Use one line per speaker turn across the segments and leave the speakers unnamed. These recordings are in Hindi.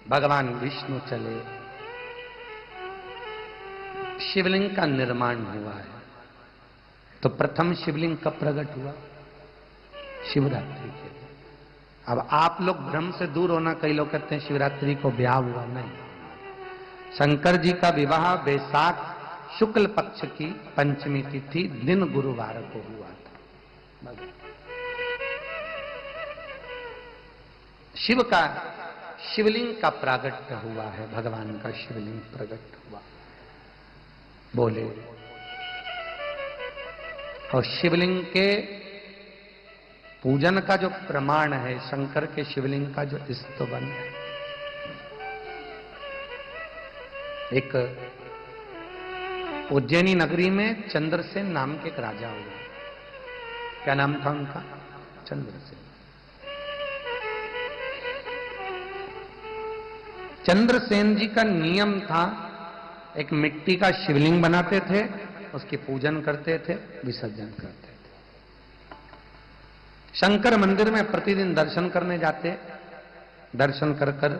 भगवान विष्णु चले, शिवलिंग का निर्माण हुआ है। तो प्रथम शिवलिंग कब प्रकट हुआ? शिवरात्रि के दिन। अब आप लोग भ्रम से दूर होना, कई लोग कहते हैं शिवरात्रि को ब्याह हुआ, नहीं। शंकर जी का विवाह वैशाख शुक्ल पक्ष की पंचमी तिथि दिन गुरुवार को हुआ था। शिव का शिवलिंग का प्रागट्य हुआ है, भगवान का शिवलिंग प्रकट हुआ, बोले। और शिवलिंग के पूजन का जो प्रमाण है, शंकर के शिवलिंग का जो स्तवन है, एक उज्जैनी नगरी में चंद्रसेन नाम के एक राजा हुआ। क्या नाम था उनका? चंद्रसेन। चंद्रसेन जी का नियम था, एक मिट्टी का शिवलिंग बनाते थे, उसकी पूजन करते थे, विसर्जन करते थे। शंकर मंदिर में प्रतिदिन दर्शन करने जाते, दर्शन कर कर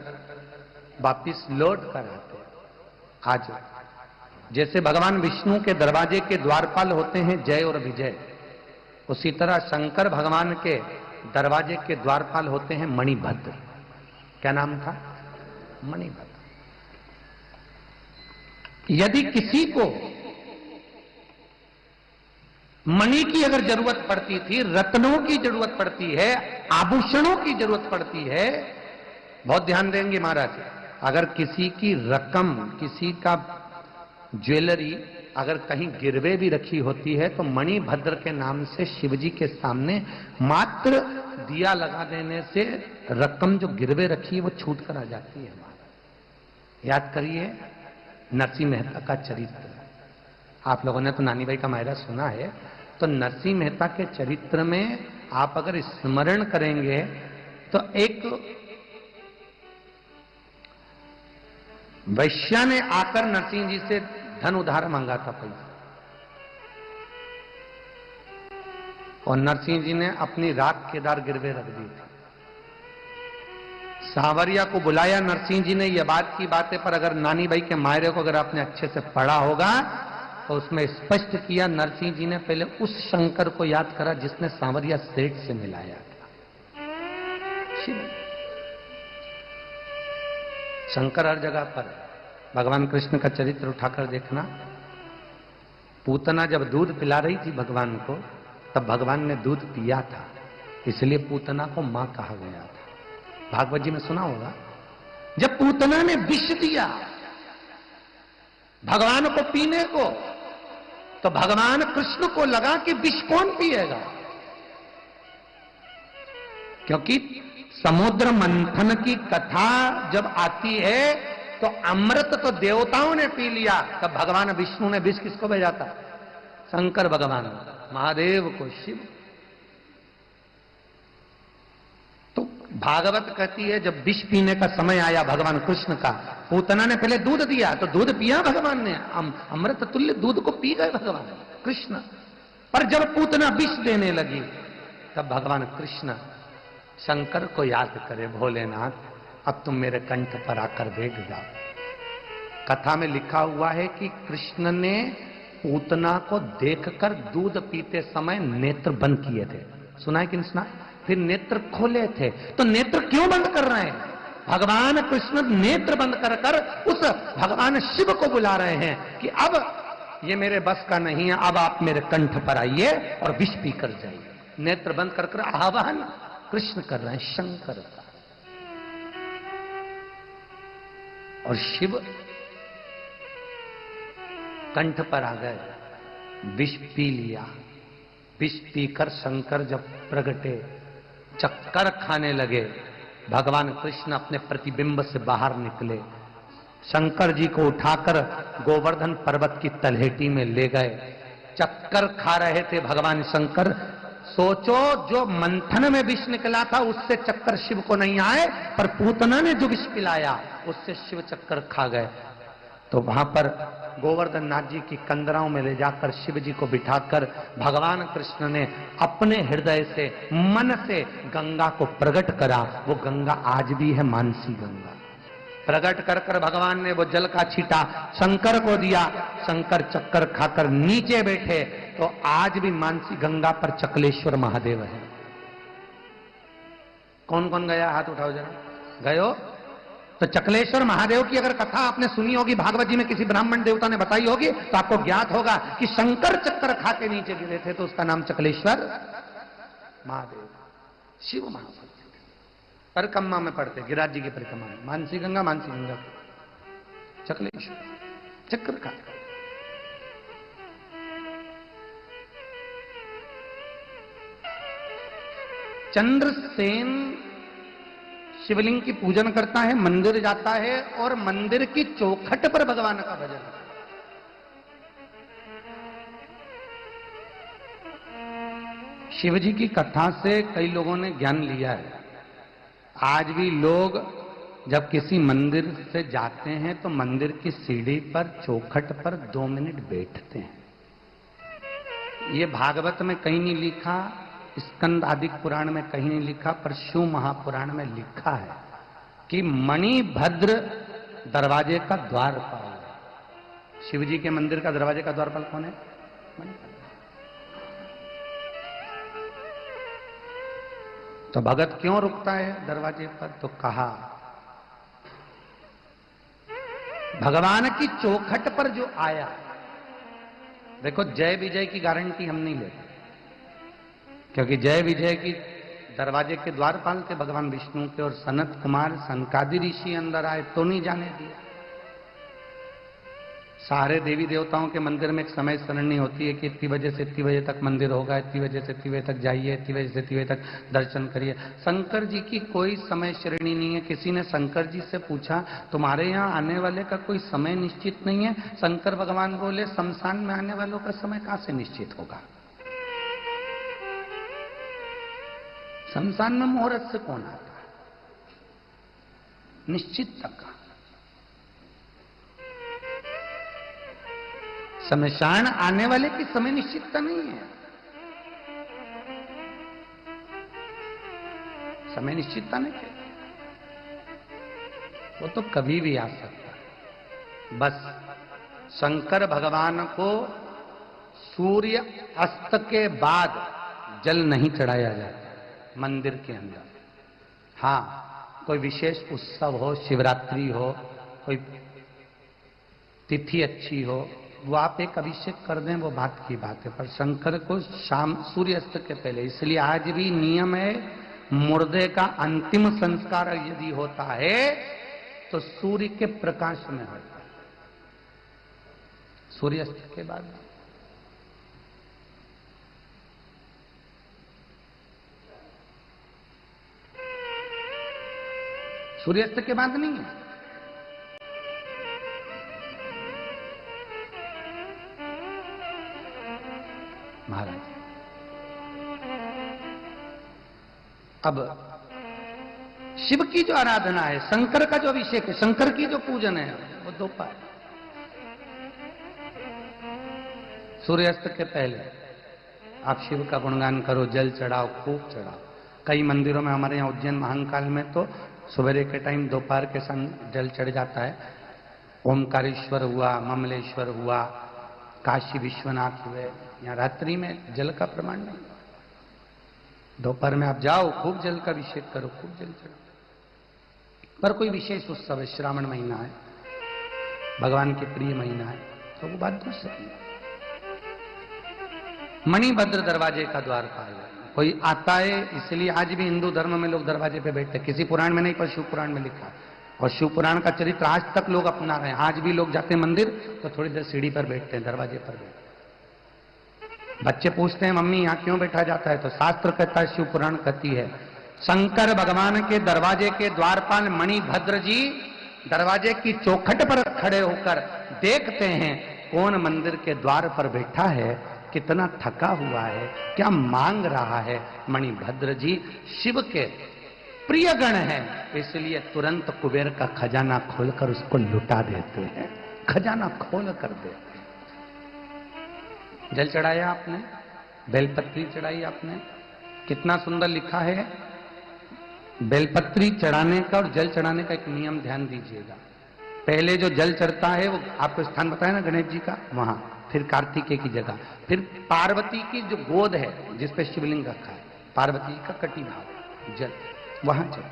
वापिस लौट कर आते। आज जैसे भगवान विष्णु के दरवाजे के द्वारपाल होते हैं जय और विजय, उसी तरह शंकर भगवान के दरवाजे के द्वारपाल होते हैं मणिभद्र। क्या नाम था? मणिभद्र। यदि किसी को मणि की अगर जरूरत पड़ती थी, रत्नों की जरूरत पड़ती है, आभूषणों की जरूरत पड़ती है, बहुत ध्यान देंगे महाराज, अगर किसी की रकम, किसी का ज्वेलरी अगर कहीं गिरवे भी रखी होती है, तो मणिभद्र के नाम से शिवजी के सामने मात्र दिया लगा देने से रकम जो गिरवे रखी है वो छूट कर आ जाती है। हमारा याद करिए नरसिंह मेहता का चरित्र। आप लोगों ने तो नानी भाई का मायरा सुना है, तो नरसिंह मेहता के चरित्र में आप अगर स्मरण करेंगे तो एक वैश्या ने आकर नरसिंह जी से धन उधार मांगा था, पैसा, और नरसिंह जी ने अपनी राख केदार गिरवे रख दी थी। सांवरिया को बुलाया नरसिंह जी ने, यह बात की बातें, पर अगर नानी भाई के मायरे को अगर आपने अच्छे से पढ़ा होगा तो उसमें स्पष्ट किया, नरसिंह जी ने पहले उस शंकर को याद करा जिसने सांवरिया सेठ से मिलाया था। शंकर हर जगह पर। भगवान कृष्ण का चरित्र उठाकर देखना, पूतना जब दूध पिला रही थी भगवान को, तब भगवान ने दूध पिया था, इसलिए पूतना को मां कहा गया था। भागवत जी में सुना होगा, जब पूतना ने विष दिया भगवान को पीने को, तो भगवान कृष्ण को लगा कि विष कौन पिएगा, क्योंकि समुद्र मंथन की कथा जब आती है तो अमृत तो देवताओं ने पी लिया, तब भगवान विष्णु ने विष किसको भेजा था? शंकर भगवान, महादेव को, शिव। तो भागवत कहती है जब विष पीने का समय आया भगवान कृष्ण का, पूतना ने पहले दूध दिया, तो दूध पिया भगवान ने, अमृत तुल्य दूध को पी गए भगवान कृष्ण। पर जब पूतना विष देने लगी, तब भगवान कृष्ण शंकर को याद करे, भोलेनाथ अब तुम मेरे कंठ पर आकर बैठ जाओ। कथा में लिखा हुआ है कि कृष्ण ने पूतना को देखकर दूध पीते समय नेत्र बंद किए थे। सुना है कि नहीं सुना? फिर नेत्र खोले थे। तो नेत्र क्यों बंद कर रहे हैं? भगवान कृष्ण नेत्र बंद कर कर उस भगवान शिव को बुला रहे हैं कि अब ये मेरे बस का नहीं है, अब आप मेरे कंठ पर आइए और विष पी कर जाइए। नेत्र बंद कर कर आह्वान कृष्ण कर रहे हैं, शंकर का। और शिव कंठ पर आ गए, विष पी लिया। विष पीकर शंकर जब प्रगटे, चक्कर खाने लगे, भगवान कृष्ण अपने प्रतिबिंब से बाहर निकले, शंकर जी को उठाकर गोवर्धन पर्वत की तलहटी में ले गए। चक्कर खा रहे थे भगवान शंकर। सोचो, जो मंथन में विष निकला था उससे चक्कर शिव को नहीं आए, पर पूतना ने जो विष पिलाया उससे शिव चक्कर खा गए। तो वहां पर गोवर्धन नाथ जी की कंदराओं में ले जाकर शिव जी को बिठाकर भगवान कृष्ण ने अपने हृदय से, मन से गंगा को प्रकट करा। वो गंगा आज भी है, मानसी गंगा। प्रकट कर कर भगवान ने वो जल का छींटा शंकर को दिया, शंकर चक्कर खाकर नीचे बैठे। तो आज भी मानसी गंगा पर चकलेश्वर महादेव है। कौन कौन गया हाथ उठाओ जरा, गयो? तो चकलेश्वर महादेव की अगर कथा आपने सुनी होगी, भागवत जी में किसी ब्राह्मण देवता ने बताई होगी, तो आपको ज्ञात होगा कि शंकर चक्कर खा के नीचे गिरे थे, तो उसका नाम चकलेश्वर महादेव, शिव महादेव। परिक्रमा में पढ़ते, गिरिराज जी की परिक्रमा में, मानसी गंगा चकलेश्वर चक्कर खा। चंद्रसेन शिवलिंग की पूजन करता है, मंदिर जाता है और मंदिर की चौखट पर भगवान का भजन। शिव जी की कथा से कई लोगों ने ज्ञान लिया है। आज भी लोग जब किसी मंदिर से जाते हैं तो मंदिर की सीढ़ी पर चौखट पर 2 मिनट बैठते हैं। ये भागवत में कहीं नहीं लिखा, स्कंद आदि पुराण में कहीं नहीं लिखा, पर शिव महापुराण में लिखा है कि मणिभद्र दरवाजे का द्वारपाल। शिव जी के मंदिर का दरवाजे का द्वारपाल कौन है? मणिभद्र। तो भगत क्यों रुकता है दरवाजे पर? तो कहा भगवान की चौखट पर जो आया, देखो जय विजय की गारंटी हम नहीं लेते, क्योंकि जय विजय की दरवाजे के द्वारपाल थे भगवान विष्णु के, और सनत कुमार सनकादि ऋषि अंदर आए तो नहीं जाने दिया। सारे देवी देवताओं के मंदिर में एक समय सरणी होती है कि इतनी बजे से इतनी बजे तक मंदिर होगा, इतनी बजे से इतनी बजे तक जाइए, इतनी बजे से इतनी बजे तक दर्शन करिए। शंकर जी की कोई समय श्रेणी नहीं है। किसी ने शंकर जी से पूछा तुम्हारे यहाँ आने वाले का कोई समय निश्चित नहीं है? शंकर भगवान बोले शमशान में आने वालों का समय कहां से निश्चित होगा? शमशान में मुहूर्त से कौन आता है? निश्चित तक का शमशान आने वाले की समय निश्चितता नहीं है। समय निश्चितता नहीं है, वो तो कभी भी आ सकता है। बस शंकर भगवान को सूर्य अस्त के बाद जल नहीं चढ़ाया जाता मंदिर के अंदर। हां, कोई विशेष उत्सव हो, शिवरात्रि हो, कोई तिथि अच्छी हो, वो आप एक अभिषेक कर दें, वो बात की बात है, पर शंकर को शाम सूर्यास्त के पहले। इसलिए आज भी नियम है, मुर्दे का अंतिम संस्कार यदि होता है तो सूर्य के प्रकाश में होता है, सूर्यास्त के बाद। सूर्यास्त के बाद नहीं है। महाराज अब शिव की जो आराधना है, शंकर का जो अभिषेक है, शंकर की जो पूजन है, वो दोपहर सूर्यास्त के पहले आप शिव का गुणगान करो, जल चढ़ाओ, खूब चढ़ाओ। कई मंदिरों में, हमारे यहाँ उज्जैन महाकाल में तो सवेरे के टाइम दोपहर के संग जल चढ़ जाता है। ओमकारेश्वर हुआ, ममलेश्वर हुआ, काशी विश्वनाथ हुए, यहाँ रात्रि में जल का प्रमाण नहीं। दोपहर में आप जाओ, खूब जल का अभिषेक करो, खूब जल चढ़ो। पर कोई विशेष उत्सव है, श्रावण महीना है, भगवान के प्रिय महीना है, तो वो बात दूसरी है। मणिभद्र दरवाजे का द्वारपाल है। कोई आता है, इसलिए आज भी हिंदू धर्म में लोग दरवाजे पे बैठते, किसी पुराण में नहीं, पर शिव पुराण में लिखा, और शिव पुराण का चरित्र आज तक लोग अपना रहे हैं। आज भी लोग जाते हैं मंदिर तो थोड़ी देर सीढ़ी पर बैठते हैं, दरवाजे पर बैठते। बच्चे पूछते हैं मम्मी यहाँ क्यों बैठा जाता है? तो शास्त्र कहता है, शिव पुराण कहती है, शंकर भगवान के दरवाजे के द्वारपाल मणिभद्र जी दरवाजे की चौखट पर खड़े होकर देखते हैं कौन मंदिर के द्वार पर बैठा है, कितना थका हुआ है, क्या मांग रहा है। मणिभद्र जी शिव के प्रिय गण है, इसलिए तुरंत कुबेर का खजाना खोलकर उसको लुटा देते हैं, खजाना खोल कर देते हैं। जल चढ़ाया आपने, बेलपत्री चढ़ाई आपने, कितना सुंदर लिखा है, बेलपत्री चढ़ाने का और जल चढ़ाने का एक नियम ध्यान दीजिएगा। पहले जो जल चढ़ता है वो आपको स्थान बताया ना गणेश जी का, वहां, फिर कार्तिकेय की जगह, फिर पार्वती की जो गोद है जिस पे शिवलिंग रखा है, पार्वती का कटी भाग जल वहां चढ़,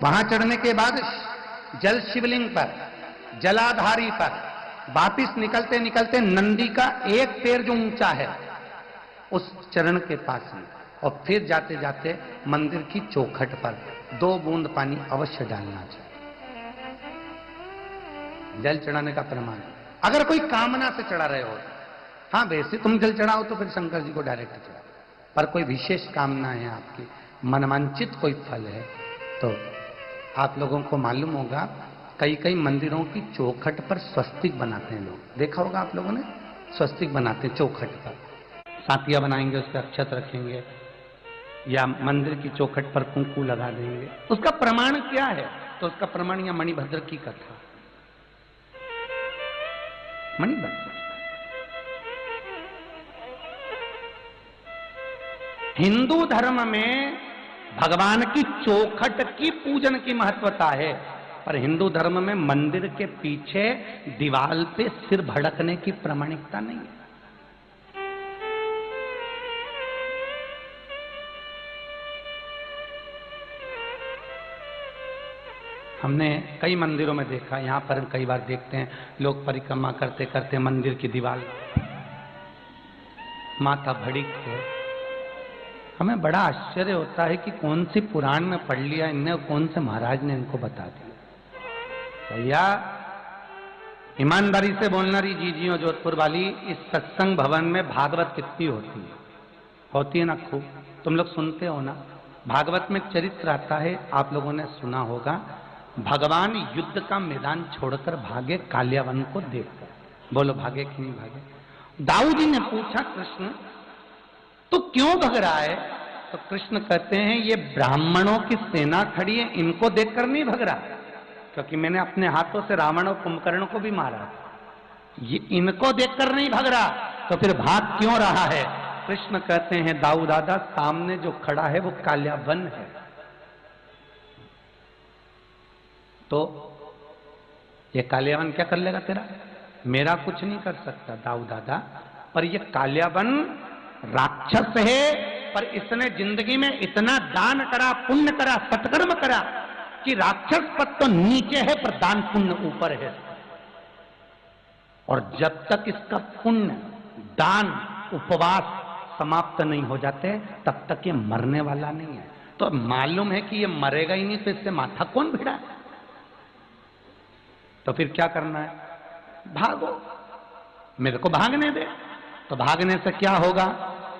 वहां चढ़ने के बाद जल शिवलिंग पर, जलाधारी पर, वापिस निकलते निकलते नंदी का एक पैर जो ऊंचा है उस चरण के पास में, और फिर जाते जाते मंदिर की चौखट पर 2 बूंद पानी अवश्य डालना चाहिए। जल चढ़ाने का प्रमाण, अगर कोई कामना से चढ़ा रहे हो, हाँ वैसे तुम जल चढ़ाओ तो फिर शंकर जी को डायरेक्ट चढ़ाओ, पर कोई विशेष कामना है आपकी, मनवांचित कोई फल है, तो आप लोगों को मालूम होगा कई कई मंदिरों की चौखट पर स्वस्तिक बनाते हैं लोग, देखा होगा आप लोगों ने, स्वस्तिक बनाते हैं चौखट पर, सातिया बनाएंगे, उस पर अक्षत रखेंगे, या मंदिर की चौखट पर कुंकू लगा देंगे। उसका प्रमाण क्या है? तो उसका प्रमाण या मणिभद्र की कथा, मणिभद्र, हिंदू धर्म में भगवान की चौखट की पूजन की महत्वता है, पर हिंदू धर्म में मंदिर के पीछे दीवाल पे सिर भड़कने की प्रामाणिकता नहीं है। हमने कई मंदिरों में देखा, यहां पर कई बार देखते हैं लोग परिक्रमा करते करते मंदिर की दीवार माथा भड़कते, हमें बड़ा आश्चर्य होता है कि कौन सी पुराण में पढ़ लिया इनने, कौन से महाराज ने इनको बता दिया। भैया ईमानदारी से बोलना रही जीजियों जोधपुर वाली, इस सत्संग भवन में भागवत कितनी होती है ना, खूब तुम लोग सुनते हो ना। भागवत में चरित्र आता है, आप लोगों ने सुना होगा, भगवान युद्ध का मैदान छोड़कर भागे कालियावन को देखकर, बोलो भागे कि नहीं भागे? दाऊद जी ने पूछा कृष्ण तो क्यों भग रहा है? तो कृष्ण कहते हैं ये ब्राह्मणों की सेना खड़ी है, इनको देखकर नहीं भग रहा, क्योंकि मैंने अपने हाथों से रावण और कुंभकर्ण को भी मारा, ये इनको देखकर नहीं भग रहा, तो फिर भाग क्यों रहा है? कृष्ण कहते हैं दाऊद दादा, सामने जो खड़ा है वो कालियावन है, तो ये कालियावन क्या कर लेगा तेरा? मेरा कुछ नहीं कर सकता दाऊद दादा, पर ये कालियावन राक्षस है, पर इसने जिंदगी में इतना दान करा, पुण्य करा, सत्कर्म करा कि राक्षस पद तो नीचे है पर दान पुण्य ऊपर है, और जब तक इसका पुण्य, दान, उपवास समाप्त नहीं हो जाते तब तक ये मरने वाला नहीं है। तो मालूम है कि ये मरेगा ही नहीं, तो इससे माथा कौन भिड़ा? तो फिर क्या करना है? भागो, मेरे को भागने दे। तो भागने से क्या होगा?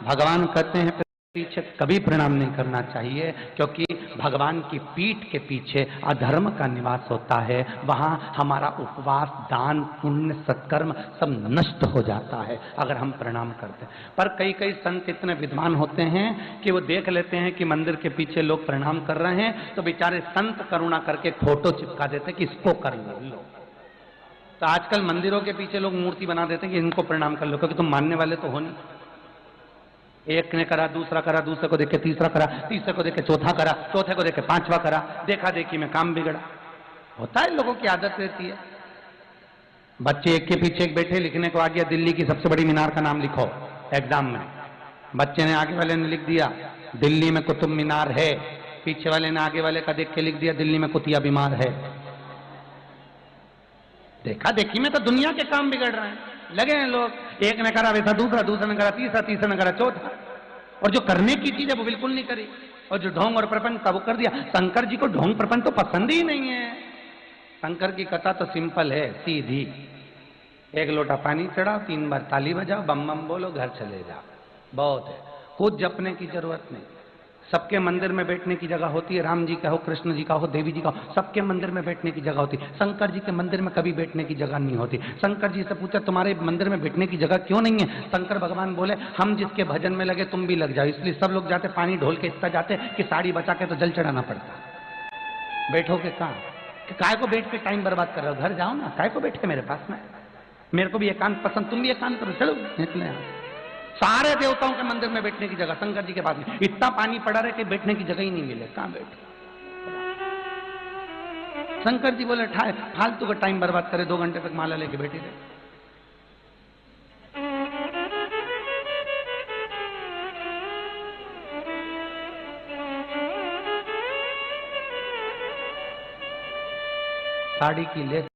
भगवान कहते हैं पीछे कभी प्रणाम नहीं करना चाहिए, क्योंकि भगवान की पीठ के पीछे अधर्म का निवास होता है, वहां हमारा उपवास, दान, पुण्य, सत्कर्म सब नष्ट हो जाता है अगर हम प्रणाम करते हैं। पर कई कई संत इतने विद्वान होते हैं कि वो देख लेते हैं कि मंदिर के पीछे लोग प्रणाम कर रहे हैं, तो बेचारे संत करुणा करके फोटो चिपका देते कि इसको कर लो। तो आजकल मंदिरों के पीछे लोग मूर्ति बना देते हैं कि इनको प्रणाम कर लो, क्योंकि तुम मानने वाले तो हो नहीं। एक ने करा, दूसरा करा, दूसरे को देख के तीसरा करा, तीसरे को देख के चौथा करा, चौथे को देख के पांचवा करा, देखा देखी में काम बिगड़ा। होता है, लोगों की आदत रहती है। बच्चे एक के पीछे एक बैठे, लिखने को आ गया दिल्ली की सबसे बड़ी मीनार का नाम लिखो एग्जाम में। बच्चे ने आगे वाले ने लिख दिया दिल्ली में कुतुब मीनार है, पीछे वाले ने आगे वाले का देख के लिख दिया दिल्ली में कुतिया बीमार है। देखा देखी में तो दुनिया के काम बिगड़ रहे हैं, लगे हैं लोग। एक ने करा वैसा दूसरा, दूसरे ने करा तीसरा, तीसरे ने करा चौथा, और जो करने की चीज है वो बिल्कुल नहीं करी, और जो ढोंग और प्रपंच का वो कर दिया। शंकर जी को ढोंग प्रपंच तो पसंद ही नहीं है। शंकर की कथा तो सिंपल है, सीधी, एक लोटा पानी चढ़ाओ, 3 बार ताली बजाओ, बम बम बोलो, घर चले जाओ, बहुत है। खुद जपने की जरूरत नहीं। सबके मंदिर में बैठने की जगह होती है, राम जी का हो, कृष्ण जी का हो, देवी जी का हो, सबके मंदिर में बैठने की जगह होती है। शंकर जी के मंदिर में कभी बैठने की जगह नहीं होती। शंकर जी से पूछा तुम्हारे मंदिर में बैठने की जगह क्यों नहीं है? शंकर भगवान बोले हम जिसके भजन में लगे तुम भी लग जाओ, इसलिए सब लोग जाते पानी ढोल के इतना जाते कि साड़ी बचा के तो जल चढ़ाना पड़ता। बैठोगे कहाँ? काय को बैठ के टाइम बर्बाद कर रहे हो? घर जाओ ना, काय को बैठे मेरे पास में? मेरे को भी एकांत पसंद, तुम भी एकांत करो, चलो निकले। सारे देवताओं के मंदिर में बैठने की जगह शंकर जी के पास में इतना पानी पड़ा रहे कि बैठने की जगह ही नहीं मिले, कहां बैठे? शंकर जी बोले फालतू का टाइम बर्बाद करे, 2 घंटे तक माला लेके बैठी रहे। साड़ी की लेस